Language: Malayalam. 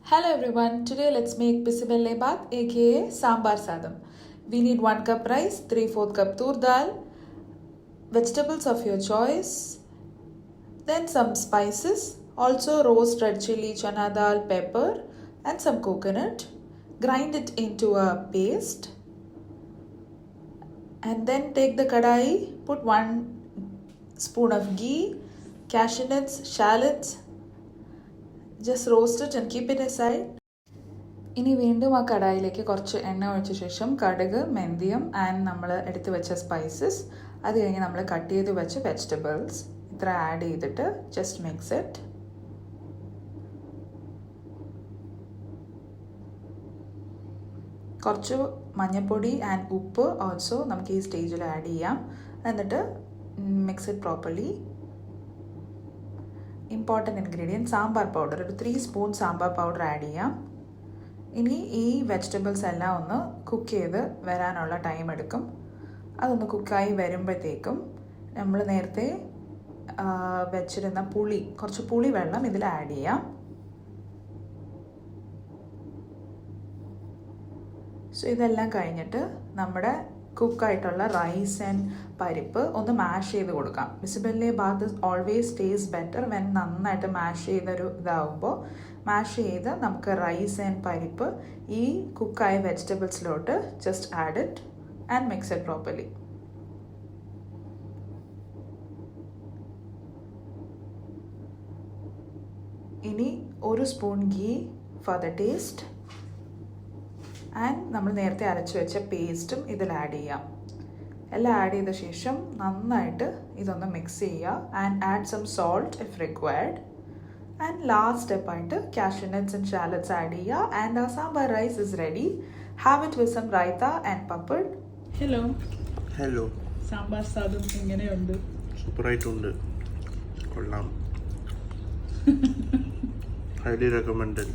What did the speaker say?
Hello everyone, today let's make bisibelle bath aka sambar sadam. We need 1 cup rice, 3/4 cup tur dal, vegetables of your choice, then some spices, also roast red chili, chana dal, pepper and some coconut. Grind it into a paste and then take the kadai, put 1 spoon of ghee, cashew nuts, shallots, just roast it and keep it aside. ഇനി വീണ്ടും ആ കടായിലേക്ക് കുറച്ച് എണ്ണ ഒഴിച്ച ശേഷം കടുക്, മെന്തിയം ആൻഡ് നമ്മൾ എടുത്ത് വെച്ച സ്പൈസസ്, അത് കഴിഞ്ഞ് നമ്മൾ കട്ട് ചെയ്ത് വെച്ച വെജിറ്റബിൾസ് ഇത്ര ആഡ് ചെയ്തിട്ട് ജസ്റ്റ് മിക്സ് ഇറ്റ്. കുറച്ച് മഞ്ഞൾപ്പൊടി ആൻഡ് ഉപ്പ് ഓൾസോ നമുക്ക് ഈ സ്റ്റേജിൽ ആഡ് ചെയ്യാം. എന്നിട്ട് mix it properly. Important ingredient sambar powder, ഒരു 3 സ്പൂൺ സാമ്പാർ പൗഡർ ആഡ് ചെയ്യാം. ഇനി ഈ വെജിറ്റബിൾസ് എല്ലാം ഒന്ന് കുക്ക് ചെയ്ത് വരാനുള്ള ടൈം എടുക്കും. അതൊന്ന് കുക്കായി വരുമ്പോഴത്തേക്കും നമ്മൾ നേരത്തെ വെച്ചിരുന്ന കുറച്ച് പുളി വെള്ളം ഇതിൽ ആഡ് ചെയ്യാം. സോ ഇതെല്ലാം കഴിഞ്ഞിട്ട് നമ്മുടെ കുക്കായിട്ടുള്ള റൈസ് ആൻഡ് പരിപ്പ് ഒന്ന് മാഷ് ചെയ്ത് കൊടുക്കാം. Bisibele bath always taste better when നന്നായിട്ട് മാഷ് ചെയ്തൊരു ഇതാവുമ്പോൾ മാഷ് ചെയ്ത് നമുക്ക് റൈസ് ആൻഡ് പരിപ്പ് ഈ കുക്കായ വെജിറ്റബിൾസിലോട്ട് just add it and mix it properly. ഇനി 1 spoon ghee for the taste and നമ്മൾ നേരത്തെ അരച്ച് വെച്ച പേസ്റ്റും ഇതിൽ ആഡ് ചെയ്യാം. എല്ലാം ആഡ് ചെയ്ത ശേഷം നന്നായിട്ട് ഇതൊന്ന് മിക്സ് ചെയ്യുക and add some salt if required. And last സ്റ്റെപ്പായിട്ട് cashew nuts and shallots add ചെയ്യുക ആൻഡ് ആ sambar rice is ready. Have it with some raita and papad. Hello, sambar സാദം എങ്ങനെയുണ്ട്? സൂപ്പറായിട്ടുണ്ട്, കൊള്ളാം, ഹൈലി റെക്കമെൻഡഡ്.